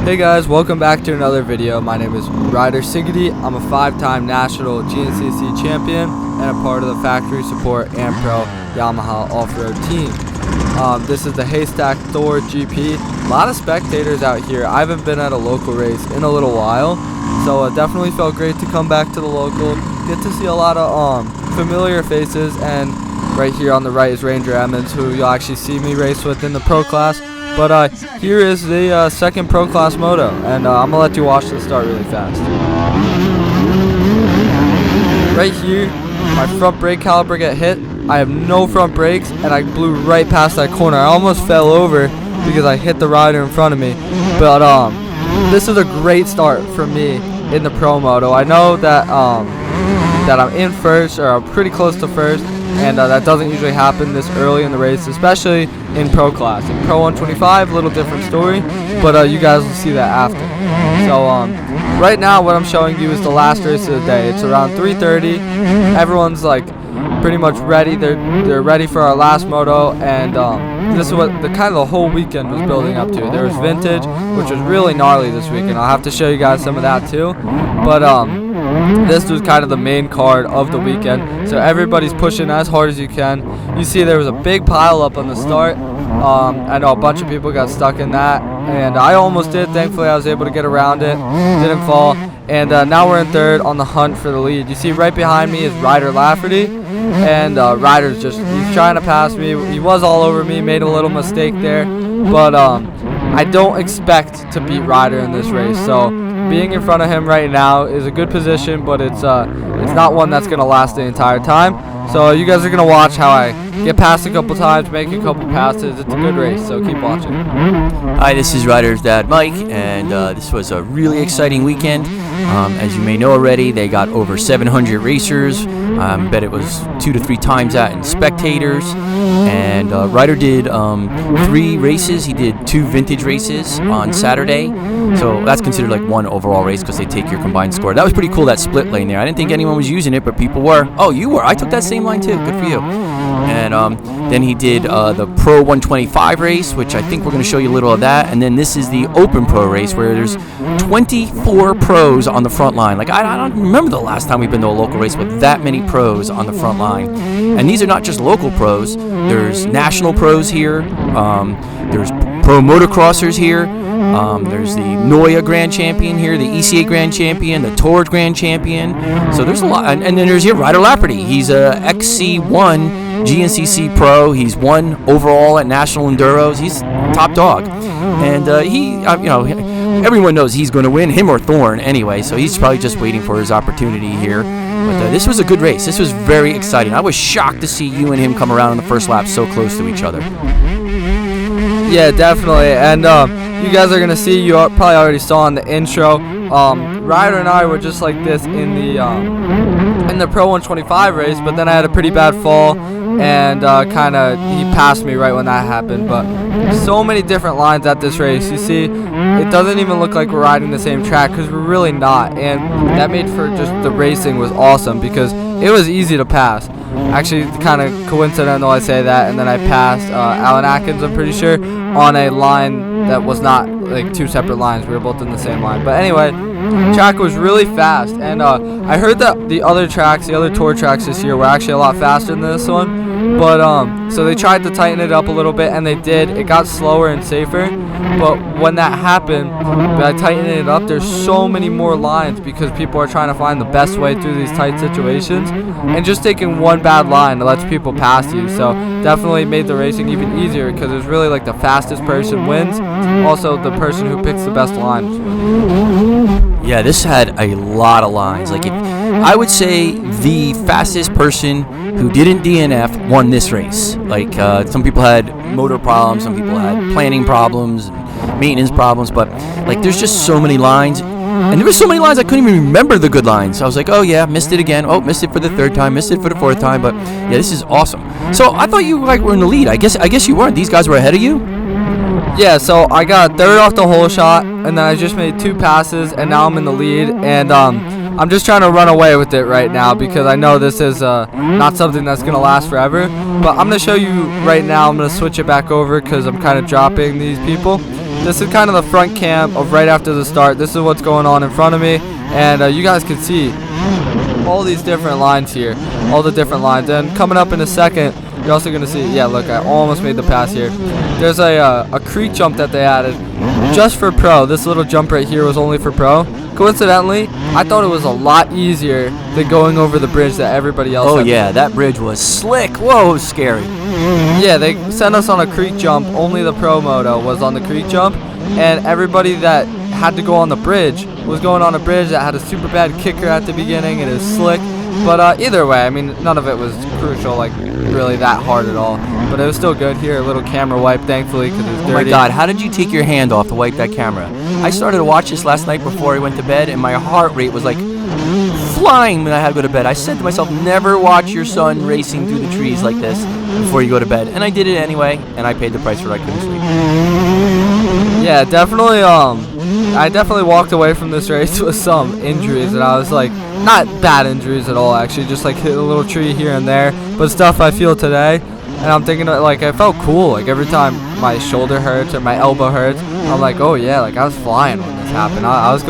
Hey guys, welcome back to another video. My name is Ryder Sigety. I'm a 5-time national GNCC champion and a part of the factory support AmPro Yamaha off-road team. This is the Haystack Thor GP. A lot of spectators out here. I haven't been at a local race in a little while, so it definitely felt great to come back to the local, get to see a lot of familiar faces, and right here on the right is Ranger Emmons, who you'll actually see me race with in the pro class. But here is the second Pro Class Moto, and I'm going to let you watch this start really fast. Right here, my front brake caliper get hit. I have no front brakes, and I blew right past that corner. I almost fell over because I hit the rider in front of me. But this is a great start for me in the Pro Moto. I know that, that I'm in first, or I'm pretty close to first. And that doesn't usually happen this early in the race, especially in Pro Class. In Pro 125, a little different story, but you guys will see that after. So right now what I'm showing you is the last race of the day. It's around 3:30. Everyone's like pretty much ready. They're ready for our last moto, and this is what the whole weekend was building up to. There was vintage, which was really gnarly this weekend. I'll have to show you guys some of that too. But this was kind of the main card of the weekend, so everybody's pushing as hard as you can. You see there was a big pile up on the start. I know a bunch of people got stuck in that, and I almost did. Thankfully I was able to get around it, didn't fall, and now we're in third on the hunt for the lead. You see right behind me is Ryder Lafferty, and Ryder's he's trying to pass me. He was all over me, made a little mistake there, but I don't expect to beat Ryder in this race, so being in front of him right now is a good position, but it's not one that's going to last the entire time. So you guys are going to watch how I get past a couple times, make a couple passes. It's a good race, so keep watching. Hi, this is Ryder's dad, Mike, and this was a really exciting weekend. As you may know already, they got over 700 racers. Bet it was 2 to 3 times that in spectators. And Ryder did 3 races. He did 2 vintage races on Saturday. So that's considered like 1 overall race because they take your combined score. That was pretty cool, that split lane there. I didn't think anyone was using it, but people were. Oh, you were. I took that same line too. Good for you. And then he did the Pro 125 race, which I think we're going to show you a little of that. And then this is the Open Pro race where there's 24 pros on the front line. Like, I don't remember the last time we've been to a local race with that many pros on the front line. And these are not just local pros. There's national pros here. There's pro motocrossers here. There's the NYOA Grand Champion here, the ECEA Grand Champion, the TOR Grand Champion. So there's a lot. And then there's here Ryder Lafferty. He's a XC1 GNCC Pro. He's won overall at National Enduros. He's top dog. And everyone knows he's going to win, him or Thorn anyway. So he's probably just waiting for his opportunity here. But this was a good race. This was very exciting. I was shocked to see you and him come around in the first lap so close to each other. Yeah, definitely. And you guys are going to see, you probably already saw in the intro, Ryder and I were just like this in the Pro 125 race, but then I had a pretty bad fall, and he passed me right when that happened. But so many different lines at this race. You see, it doesn't even look like we're riding the same track, because we're really not, and that made for just the racing was awesome because it was easy to pass. Actually, kind of coincidental I say that, and then I passed Alan Atkins, I'm pretty sure, on a line that was not like 2 separate lines. We were both in the same line. But anyway, track was really fast, and I heard that the other TOR tracks this year were actually a lot faster than this one. But so they tried to tighten it up a little bit, and they did. It got slower and safer. But when that happened, by tightening it up, there's so many more lines because people are trying to find the best way through these tight situations. And just taking one bad line lets people pass you. So definitely made the racing even easier because it was really like the fastest person wins. Also, the person who picks the best lines. Yeah, this had a lot of lines. Like, I would say the fastest person who didn't DNF won this race. Like, some people had motor problems, some people had planning problems, and maintenance problems, but like, there's just so many lines. And there were so many lines I couldn't even remember the good lines. So I was like, oh yeah, missed it again. Oh, missed it for the 3rd time, missed it for the 4th time. But yeah, this is awesome. So I thought you were in the lead. I guess you weren't. These guys were ahead of you. Yeah, so I got 3rd off the whole shot, and then I just made 2 passes, and now I'm in the lead. And I'm just trying to run away with it right now because I know this is not something that's going to last forever. But I'm going to show you right now. I'm going to switch it back over because I'm kind of dropping these people. this is kind of the front cam of right after the start. This is what's going on in front of me, and you guys can see all these different lines here, all the different lines. And coming up in a second, you're also going to see, yeah, look, I almost made the pass here. There's a creek jump that they added just for pro. This little jump right here was only for pro. Coincidentally, I thought it was a lot easier than going over the bridge that everybody else had. Oh yeah, that bridge was slick. Whoa, it was scary. Yeah, they sent us on a creek jump. Only the pro moto was on the creek jump, and everybody that had to go on the bridge was going on a bridge that had a super bad kicker at the beginning and it was slick. But either way, I mean, none of it was crucial, like really that hard at all. But it was still good. Here, a little camera wipe, thankfully, because it was dirty. Oh my God, how did you take your hand off to wipe that camera? I started to watch this last night before I went to bed, and my heart rate was like flying when I had to go to bed. I said to myself, never watch your son racing through the trees like this before you go to bed. And I did it anyway, and I paid the price for it. I couldn't sleep. Yeah, definitely. I definitely walked away from this race with some injuries, and I was like, not bad injuries at all, actually, just like hit a little tree here and there, but stuff I feel today. And I'm thinking, like, I felt cool. Like, every time my shoulder hurts or my elbow hurts, I'm like, oh yeah, like I was flying when this happened. I was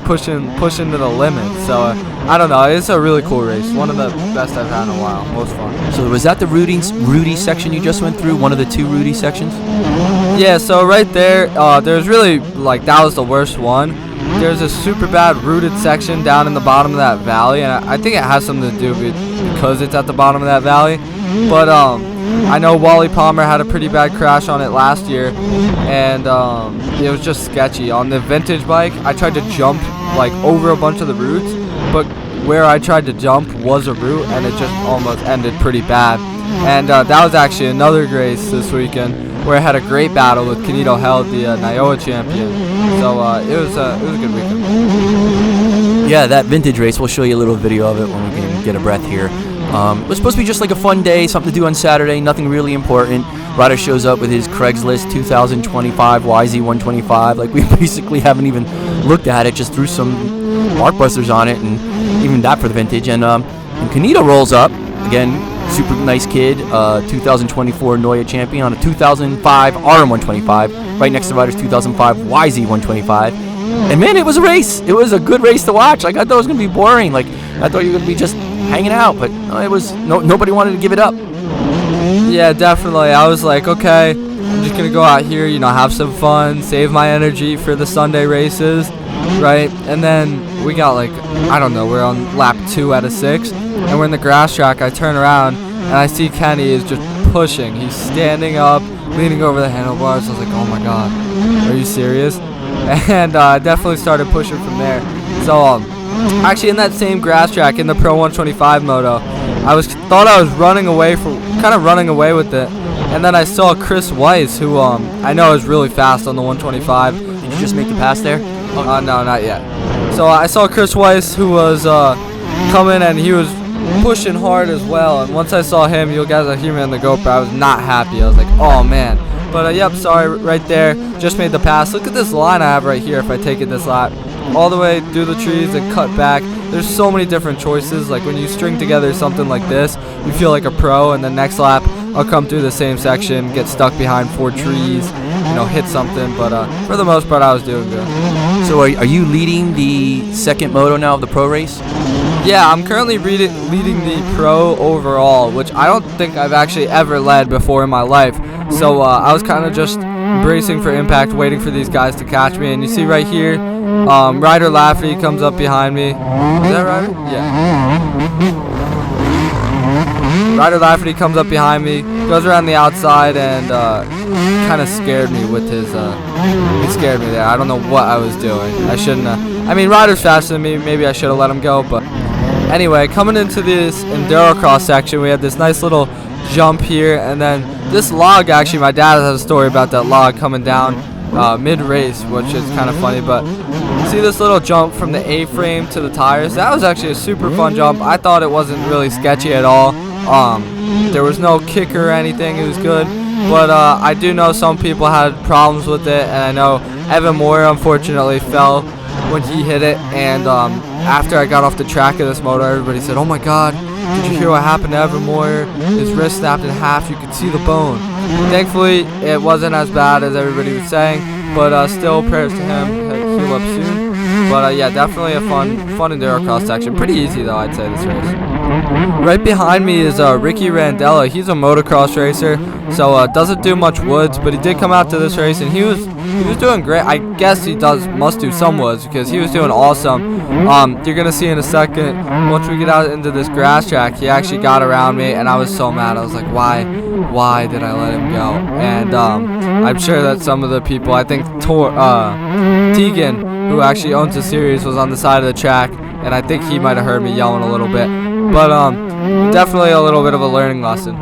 pushing to the limit. So I don't know. It's a really cool race. One of the best I've had in a while. Most fun. So was that the Rudy section you just went through? One of the two Rudy sections? Yeah. So right there, there's really like that was the worst one. There's a super bad rooted section down in the bottom of that valley, and I think it has something to do because it's at the bottom of that valley. But I know Wally Palmer had a pretty bad crash on it last year, and it was just sketchy. On the vintage bike, I tried to jump like over a bunch of the roots, but where I tried to jump was a root, and it just almost ended pretty bad. And that was actually another race this weekend where I had a great battle with Canito Held, the NYOA champion. So it was a good weekend. Yeah, that vintage race, we'll show you a little video of it when we can get a breath here. It was supposed to be just like a fun day, something to do on Saturday, nothing really important. Ryder shows up with his Craigslist 2025 YZ125. Like, we basically haven't even looked at it, just threw some Blockbusters on it, and even that for the vintage. And Canito rolls up, again, super nice kid, 2024 NYOA champion on a 2005 RM125, right next to Ryder's 2005 YZ125. And man, it was a race. It was a good race to watch. Like, I thought it was going to be boring. Like, I thought you were going to be just hanging out, but it was nobody wanted to give it up. Yeah, definitely. I was like, okay, I'm just gonna go out here, you know, have some fun, save my energy for the Sunday races, right? And then we got like, I don't know, we're on lap 2 out of 6, and we're in the grass track. I turn around and I see Kenny is just pushing. He's standing up, leaning over the handlebars. I was like, oh my God, are you serious? And I definitely started pushing from there. So actually, in that same grass track in the Pro 125 moto, thought I was running away with it, and then I saw Chris Weiss, who I know is really fast on the 125. Did you just make the pass there? No, not yet. So I saw Chris Weiss, who was coming, and he was pushing hard as well. And once I saw him, you guys will hear me on the GoPro, I was not happy. I was like, oh man. But yep, sorry, right there, just made the pass. Look at this line I have right here. If I take it this lap, all the way through the trees and cut back. There's so many different choices. Like when you string together something like this, you feel like a pro, and the next lap I'll come through the same section, get stuck behind 4 trees, you know, hit something. But for the most part, I was doing good. So are you leading the second moto now of the pro race? Yeah, I'm currently leading the pro overall, which I don't think I've actually ever led before in my life. So I was kind of just bracing for impact, waiting for these guys to catch me. And you see right here, Ryder Lafferty comes up behind me. Is that Ryder? Yeah. Ryder Lafferty comes up behind me, goes around the outside, and kind of scared me with his. He scared me there. I don't know what I was doing. I shouldn't have. I mean, Ryder's faster than me. Maybe I should have let him go. But anyway, coming into this Enduro cross section, we had this nice little jump here, and then this log. Actually, my dad has a story about that log coming down mid-race, which is kind of funny. But see this little jump from the A-frame to the tires? That was actually a super fun jump. I thought it wasn't really sketchy at all. There was no kicker or anything. It was good. But I do know some people had problems with it, and I know Evan Moore unfortunately fell when he hit it. And after I got off the track of this moto, everybody said, "Oh my God, did you hear what happened to Evan Moore? His wrist snapped in half. You could see the bone." Thankfully, it wasn't as bad as everybody was saying. but still prayers to him. He'll heal up soon. But yeah, definitely a fun endurocross section. Pretty easy though, I'd say, this race. Right behind me is Ricky Randella. He's a motocross racer, so doesn't do much woods, but he did come out to this race and he was doing great. I guess he must do some woods because he was doing awesome. You're gonna see in a second once we get out into this grass track, he actually got around me and I was so mad. I was like, why did I let him go? And I'm sure that some of the people, I think Tegan, who actually owns the series, was on the side of the track, and I think he might have heard me yelling a little bit. But definitely a little bit of a learning lesson.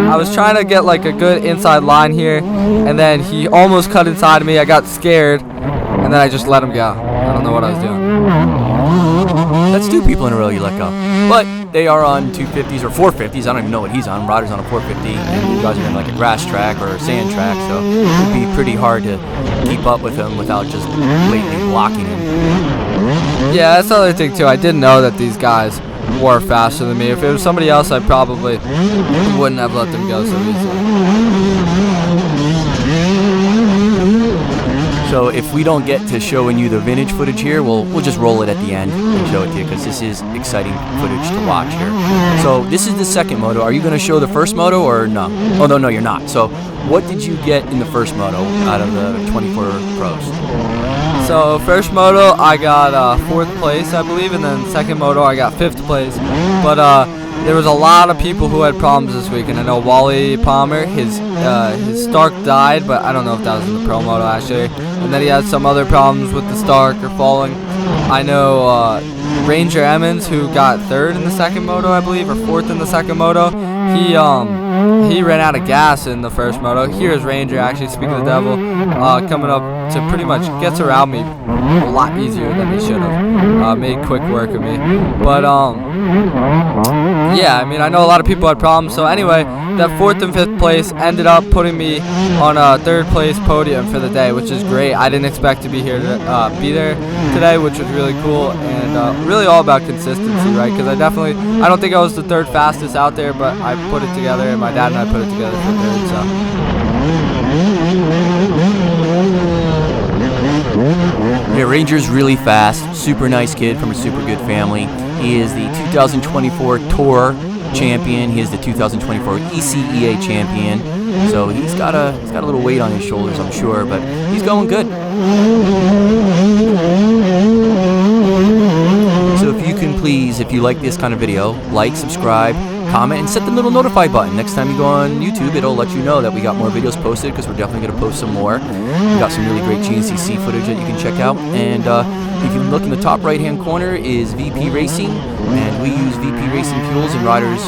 I was trying to get like a good inside line here, and then he almost cut inside of me. I got scared, and then I just let him go. I don't know what I was doing. That's 2 people in a row you let go. But they are on 250s or 450s. I don't even know what he's on. Ryder's on a 450, and you guys are in like a grass track or a sand track, so it would be pretty hard to keep up with him without just blatantly blocking him. Yeah, that's the other thing too. I didn't know that these guys were faster than me. If it was somebody else, I probably wouldn't have let them go so easily. So if we don't get to showing you the vintage footage here, we'll just roll it at the end and show it to you because this is exciting footage to watch here. So this is the second moto. Are you going to show the first moto or no? Oh, no, you're not. So what did you get in the first moto out of the 24 pros? So first moto, I got 4th place, I believe, and then second moto, I got 5th place. But there was a lot of people who had problems this week, and I know Wally Palmer, his Stark died, but I don't know if that was in the pro moto actually. And then he had some other problems with the Stark or falling. I know Ranger Emmons, who got 3rd in the second moto, I believe, or 4th in the second moto. He ran out of gas in the first moto. Here's Ranger, actually, speaking of the devil, coming up to pretty much gets around me a lot easier than he should have. Made quick work of me. But yeah, I mean, I know a lot of people had problems. So anyway, that 4th and 5th place ended up putting me on a 3rd place podium for the day, which is great. I didn't expect to be here to be there today, which was really cool, and really all about consistency, right? Because I don't think I was the 3rd fastest out there, but I put it together, and my dad and I put it together for 3rd. So. Yeah, Ranger's really fast, super nice kid from a super good family. He is the 2024 TOR champion. He is the 2024 ECEA champion. So he's got a little weight on his shoulders, I'm sure, but he's going good. So if you can please, if you like this kind of video, like, subscribe, comment, and set the little notify button. Next time you go on YouTube, it'll let you know that we got more videos posted because we're definitely going to post some more. We got some really great GNCC footage that you can check out. And if you look in the top right-hand corner is VP Racing, and we use VP Racing fuels in Ryder's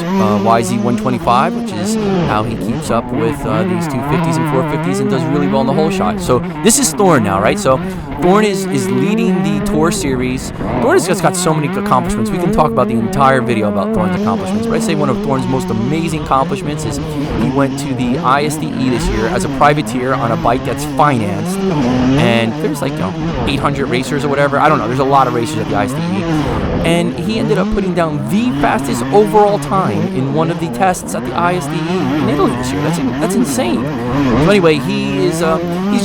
YZ125, which is how he keeps up with these 250s and 450s and does really well in the whole shot. So this is Thorn now, right? So Thorn is leading the TOR series. Thorn has just got so many accomplishments. We can talk about the entire video about Thorn's accomplishments, but I'd say one of Thorn's most amazing accomplishments is he went to the ISDE this year as a privateer on a bike that's financed, and there's like 800 racers or whatever. I don't know. There's a lot of racers at the ISDE, and he ended up putting down the fastest overall time in one of the tests at the ISDE in Italy this year. That's insane. So anyway, he's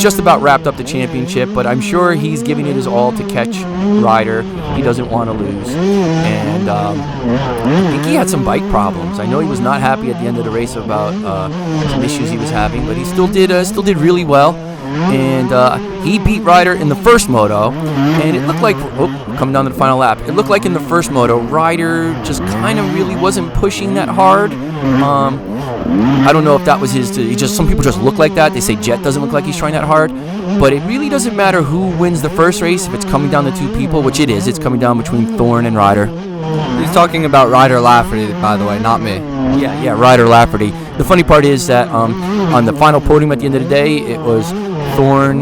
just about wrapped up the championship, but I'm sure he's giving it his all to catch Ryder. He doesn't want to lose, and I think he had some bike problems. I know he was not happy at the end of the race about some issues he was having, but he still did really well. And he beat Ryder in the first moto, and it looked like, coming down to the final lap, it looked like in the first moto, Ryder just kind of really wasn't pushing that hard. I don't know if that was some people just look like that. They say Jet doesn't look like he's trying that hard, but it really doesn't matter who wins the first race if it's coming down to 2 people, which it is. It's coming down between Thorn and Ryder. He's talking about Ryder Lafferty, by the way, not me. Yeah, Ryder Lafferty. The funny part is that on the final podium at the end of the day, it was Thorn,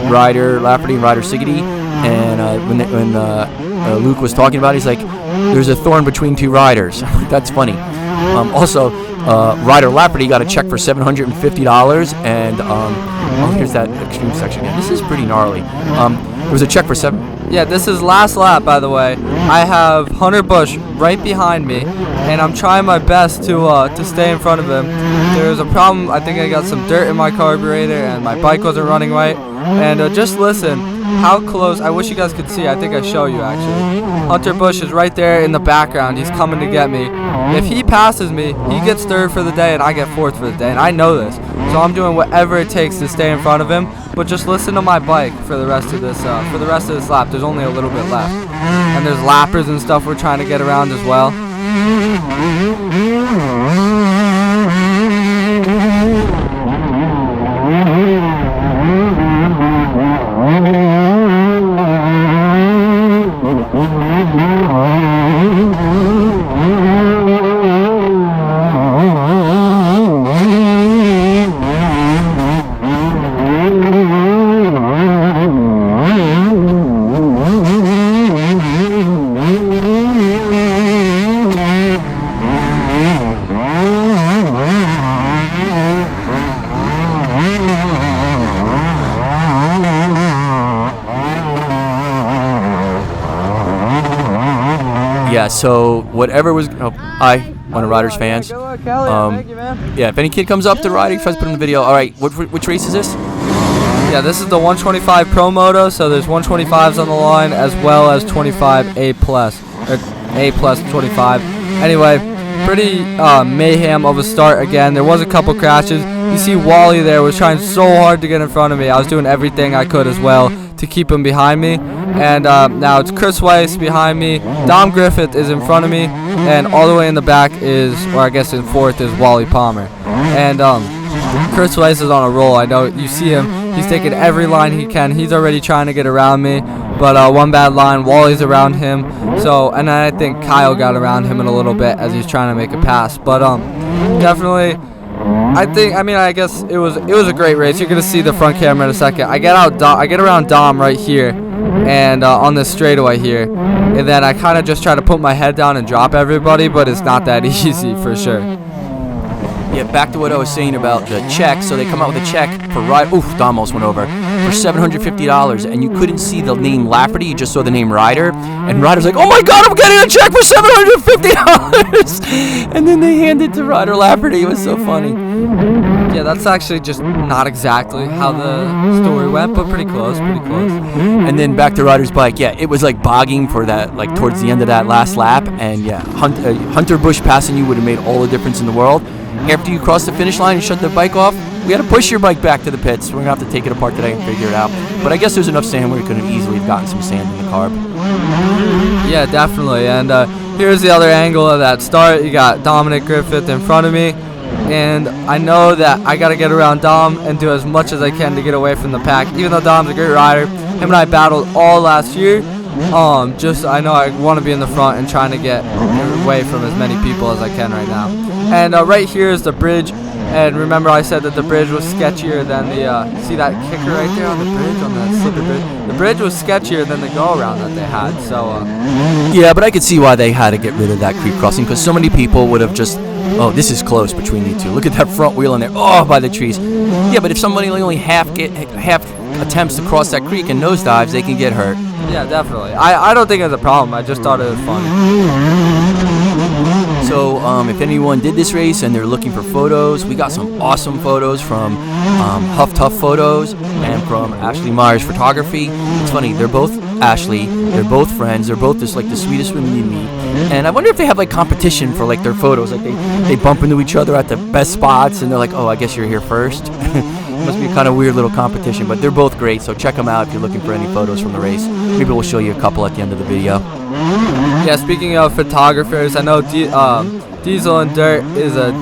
Ryder Lafferty, and Ryder Sigety. And when Luke was talking about it, he's like, there's a thorn between 2 riders. That's funny. Also, Ryder Lafferty got a check for $750, and oh, here's that extreme section again. This is pretty gnarly. There was a check for Yeah, this is last lap, by the way. I have Hunter Bush right behind me, and I'm trying my best to stay in front of him. There's a problem. I think I got some dirt in my carburetor, and my bike wasn't running right. And just listen how close. I wish you guys could see. I think I show you actually. Hunter Bush is right there in the background. He's coming to get me. If he passes me, he gets third for the day, and I get fourth for the day. And I know this, so I'm doing whatever it takes to stay in front of him. But just listen to my bike for the rest of this lap. There's only a little bit left, and there's lappers and stuff we're trying to get around as well. Yeah, so whatever was. Oh, hi, one of Ryder's fans. Good luck, Kelly. Thank you, man. Yeah, if any kid comes up to Ryder, tries to put in the video. All right, which race is this? Yeah, this is the 125 Pro Moto, so there's 125s on the line as well as 25 A+, or A+ 25. Anyway, pretty mayhem of a start again. There was a couple crashes. You see Wally there was trying so hard to get in front of me. I was doing everything I could as well to keep him behind me. And now it's Chris Weiss behind me. Dom Griffith is in front of me. And all the way in the back is, or I guess in fourth, is Wally Palmer. And Chris Weiss is on a roll. I know you see him. He's taking every line he can. He's already trying to get around me. But one bad line, Wally's around him. So, and I think Kyle got around him in a little bit as he's trying to make a pass. But definitely, I guess it was a great race. You're gonna see the front camera in a second. I get around Dom right here, and on this straightaway here, and then I kind of just try to put my head down and drop everybody, but it's not that easy for sure. Yeah, back to what I was saying about the check. So they come out with a check for Ryder. Oof, Dom almost went over. For $750, and you couldn't see the name Lafferty. You just saw the name Ryder, and Ryder's like, "Oh my God, I'm getting a check for $750!" And then they hand it to Ryder Lafferty. It was so funny. Yeah, that's actually just not exactly how the story went, but pretty close, And then back to Ryder's bike. Yeah, it was like bogging for that, like towards the end of that last lap, and yeah, Hunter Bush passing you would have made all the difference in the world. After you cross the finish line and shut the bike off, we had to push your bike back to the pits. We're going to have to take it apart today and figure it out. But I guess there's enough sand where we could have easily gotten some sand in the carb. Yeah, definitely. And here's the other angle of that start. You got Dominic Griffith in front of me. And I know that I got to get around Dom and do as much as I can to get away from the pack. Even though Dom's a great rider, him and I battled all last year. I know I want to be in the front and trying to get away from as many people as I can right now. And right here is the bridge. And remember I said that the bridge was sketchier than the, see that kicker right there on the bridge, on the slippery bridge? The bridge was sketchier than the go-around that they had, so. Yeah, but I could see why they had to get rid of that creek crossing, because so many people would have just, oh, this is close between the two. Look at that front wheel in there, oh, by the trees. Yeah, but if somebody only half attempts to cross that creek and nosedives, they can get hurt. Yeah, definitely. I don't think it's a problem. I just thought it was funny. So if anyone did this race and they're looking for photos, we got some awesome photos from Huff Tough Photos and from Ashley Myers Photography. It's funny, they're both Ashley, they're both friends, they're both just like the sweetest women you meet. And I wonder if they have like competition for like their photos, like they bump into each other at the best spots and they're like, oh, I guess you're here first. Must be a kind of weird little competition, but they're both great, so check them out if you're looking for any photos from the race. Maybe we'll show you a couple at the end of the video. Yeah, speaking of photographers, I know Diesel and Dirt is a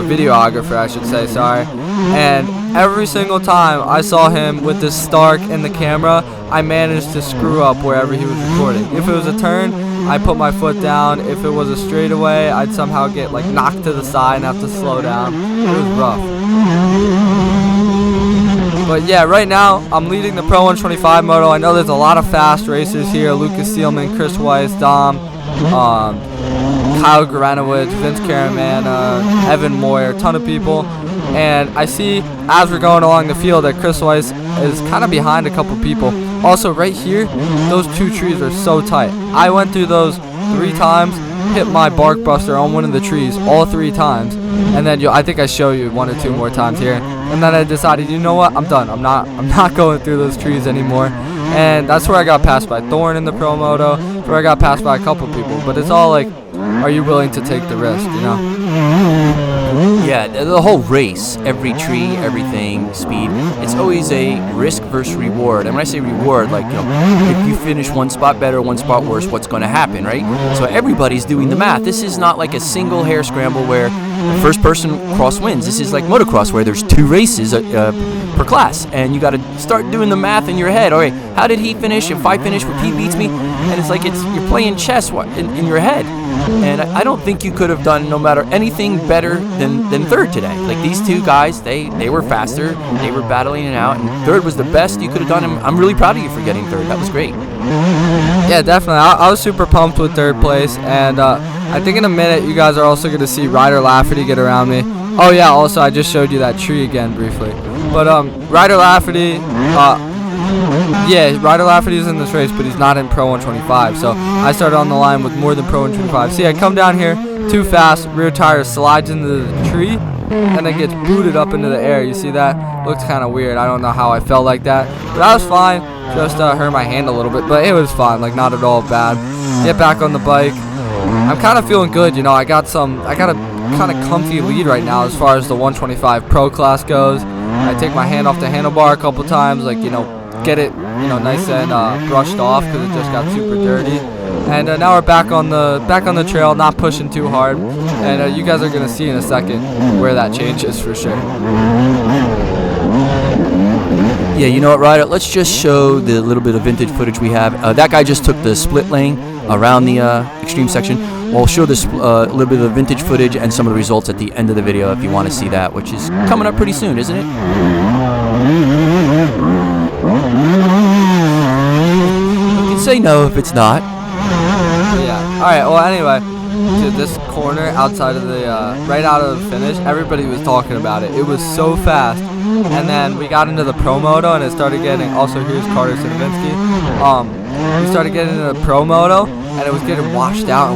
videographer, I should say, sorry. And every single time I saw him with this Stark in the camera, I managed to screw up wherever he was recording. If it was a turn, I put my foot down. If it was a straightaway, I'd somehow get like knocked to the side and have to slow down. It was rough. But yeah, right now I'm leading the Pro 125 moto. I know there's a lot of fast racers here. Lucas Seelman, Chris Weiss, Dom, Kyle Garanowicz, Vince Caramana, Evan Moyer, a ton of people. And I see as we're going along the field that Chris Weiss is kind of behind a couple people. Also right here, those two trees are so tight. I went through those 3 times, hit my bark buster on one of the trees all 3 times, and then I think I show you 1 or 2 more times here. And then I decided, you know what, I'm done. I'm not going through those trees anymore. And that's where I got passed by Thorn in the Pro Moto, where I got passed by a couple people. But it's all like, are you willing to take the risk, you know? Yeah, the whole race, every tree, everything, speed, it's always a risk versus reward. And when I say reward, like, you know, if you finish 1 spot better, 1 spot worse, what's going to happen, right? So everybody's doing the math. This is not like a single Hare scramble where the first person cross wins. This is like motocross where there's 2 races per class, and you got to start doing the math in your head. All right, how did he finish? If I finish, if he beats me, and it's like you're playing chess in your head. And I don't think you could have done no matter anything better than third today. Like these 2 guys, they were faster, they were battling it out, and third was the best you could have done. And I'm really proud of you for getting third. That was great. Yeah, definitely. I was super pumped with 3rd place, and I think in a minute you guys are also going to see Ryder Lafferty get around me. Oh yeah, also I just showed you that tree again briefly. But Ryder Lafferty, yeah, Ryder Lafferty is in this race, but he's not in Pro 125. So I started on the line with more than Pro 125. See, I come down here too fast, rear tire slides into the tree, and then gets booted up into the air. You see that? Looks kind of weird. I don't know how I felt like that, but I was fine. Just hurt my hand a little bit, but it was fine. Like not at all bad. Get back on the bike. I'm kind of feeling good. You know, I got a kind of comfy lead right now as far as the 125 Pro class goes. I take my hand off the handlebar a couple times, like, you know, get it, you know, nice and brushed off because it just got super dirty. And now we're back on the trail, not pushing too hard. And you guys are gonna see in a second where that changes for sure. Yeah, you know what, Ryder? Let's just show the little bit of vintage footage we have. That guy just took the split lane around the extreme section. We'll show this little bit of vintage footage and some of the results at the end of the video if you want to see that, which is coming up pretty soon, isn't it? You can say no if it's not. Yeah. All right. Well, anyway, to this corner outside of the right out of the finish, everybody was talking about it. It was so fast. And then we got into the Pro Moto, and it started getting. Also, here's Carter Sinovinsky. We started getting into the Pro Moto, and it was getting washed out.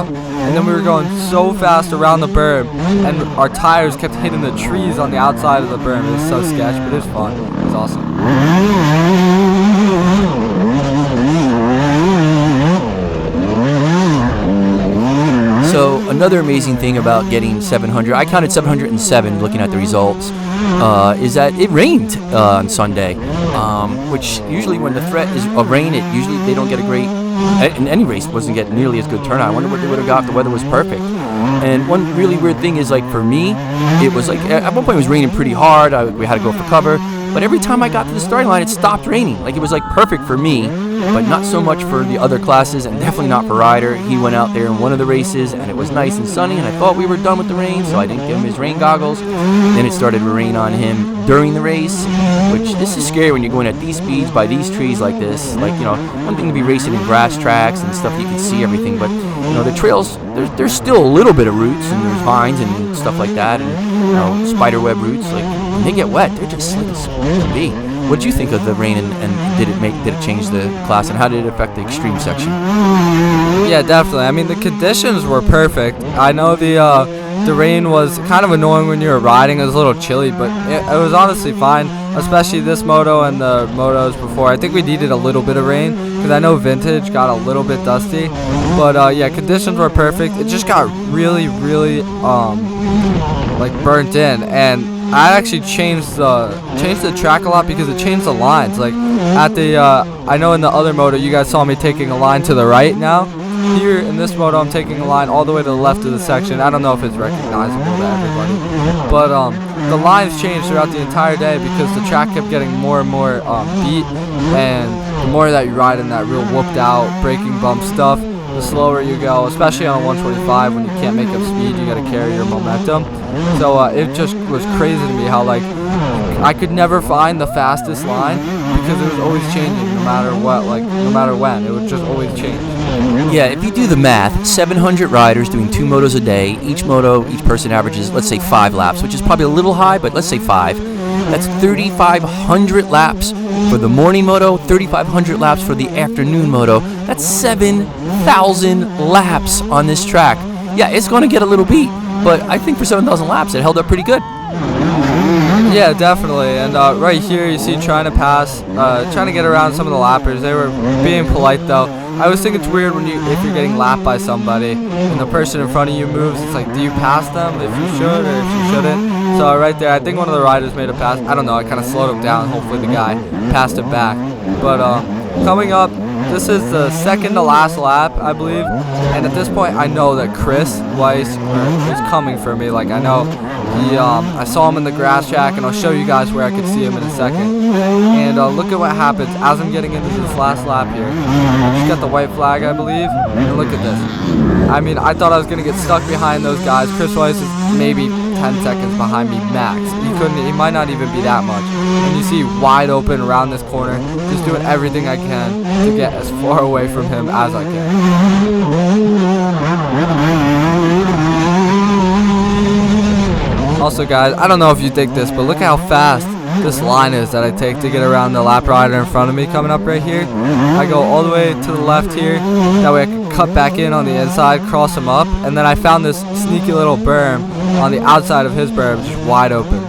And then we were going so fast around the berm, and our tires kept hitting the trees on the outside of the berm. It was so sketch, but it was fun. It was awesome. So another amazing thing about getting 700, I counted 707 looking at the results, is that it rained on Sunday, which usually when the threat is of rain, usually they don't get a great, in any race, wasn't get nearly as good turnout. I wonder what they would have got if the weather was perfect. And one really weird thing is, like, for me, it was like, at one point it was raining pretty hard, we had to go for cover, but every time I got to the starting line, it stopped raining. Like, it was like perfect for me, but not so much for the other classes, and definitely not for Ryder. He went out there in one of the races, and it was nice and sunny, and I thought we were done with the rain, so I didn't give him his rain goggles. Then it started to rain on him during the race, which this is scary when you're going at these speeds by these trees like this. Like, you know, one thing to be racing in grass tracks and stuff, you can see everything, but, you know, the trails, there's still a little bit of roots, and there's vines and stuff like that, and, you know, spiderweb roots. Like, when they get wet, they're just slick as can be. What did you think of the rain, and did it change the class, and how did it affect the extreme section? Yeah, definitely. I mean, the conditions were perfect. I know the rain was kind of annoying when you were riding. It was a little chilly, but it was honestly fine, especially this moto and the motos before. I think we needed a little bit of rain because I know vintage got a little bit dusty. But yeah, conditions were perfect. It just got really, really like burnt in, and I actually changed the track a lot because it changed the lines. Like at the I know in the other moto you guys saw me taking a line to the right. Now here in this moto I'm taking a line all the way to the left of the section. I don't know if it's recognizable to everybody, but the lines changed throughout the entire day because the track kept getting more and more beat, and the more that you ride in that real whooped out braking bump stuff, the slower you go, especially on a 125 when you can't make up speed, you got to carry your momentum. So it just was crazy to me how, like, I could never find the fastest line because it was always changing no matter what, like no matter when. It would just always change. Yeah, if you do the math, 700 riders doing 2 motos a day. Each person averages, let's say 5 laps, which is probably a little high, but let's say 5. That's 3,500 laps for the morning moto, 3,500 laps for the afternoon moto. That's 7,000 laps on this track. Yeah, it's going to get a little beat, but I think for 7,000 laps, it held up pretty good. Yeah, definitely. And right here, you see trying to pass, trying to get around some of the lappers. They were being polite, though. I always think it's weird if you're getting lapped by somebody and the person in front of you moves. It's like, do you pass them if you should or if you shouldn't? So right there, I think one of the riders made a pass. I don't know. I kind of slowed him down. Hopefully the guy passed him back. But coming up, this is the second to last lap, I believe. And at this point, I know that Chris Weiss is coming for me. Like, I know I saw him in the grass track, and I'll show you guys where I could see him in a second. And look at what happens as I'm getting into this last lap here. Just got the white flag, I believe. And look at this. I mean, I thought I was going to get stuck behind those guys. Chris Weiss is maybe 10 seconds behind me max. He might not even be that much. And you see wide open around this corner, just doing everything I can to get as far away from him as I can. Also, guys, I don't know if you think this, but look how fast this line is that I take to get around the lap rider in front of me coming up right here. I go all the way to the left here. That way I can cut back in on the inside, cross him up, and then I found this sneaky little berm on the outside of his berm, just wide open.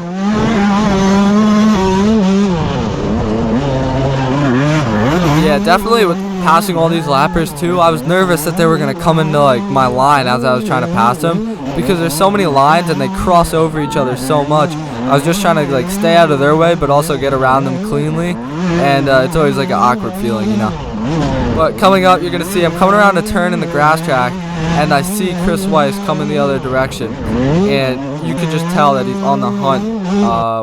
Yeah, definitely with passing all these lappers too, I was nervous that they were going to come into like my line as I was trying to pass them, because there's so many lines and they cross over each other so much. I was just trying to like stay out of their way but also get around them cleanly, and it's always like an awkward feeling, you know. But coming up, you're going to see I'm coming around a turn in the grass track, and I see Chris Weiss coming the other direction, and you can just tell that he's on the hunt.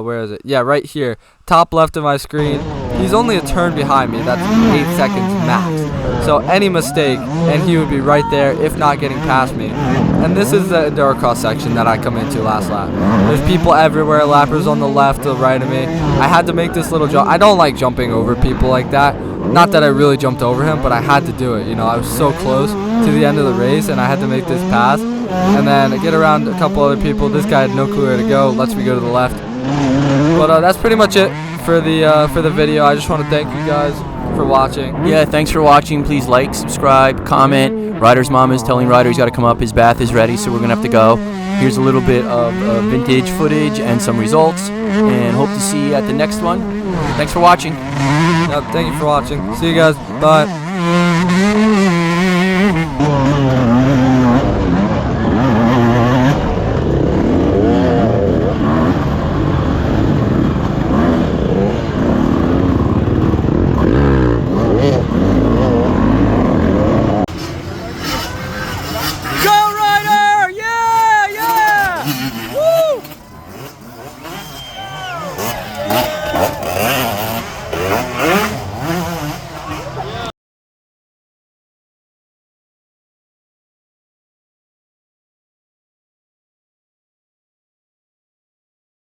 Where is it? Yeah, right here, top left of my screen. He's only a turn behind me. That's 8 seconds max. So any mistake, and he would be right there, if not getting past me. And this is the Enduro cross section that I come into last lap. There's people everywhere, lappers on the left, to the right of me. I had to make this little jump. I don't like jumping over people like that. Not that I really jumped over him, but I had to do it. You know, I was so close to the end of the race, and I had to make this pass. And then I get around a couple other people. This guy had no clue where to go. Lets me go to the left. But that's pretty much it for the video. I just want to thank you guys for watching. Yeah, thanks for watching. Please like, subscribe, comment. Ryder's mom is telling Ryder he's got to come up. His bath is ready, so we're going to have to go. Here's a little bit of vintage footage and some results, and hope to see you at the next one. Thanks for watching. Yep, thank you for watching. See you guys. Bye.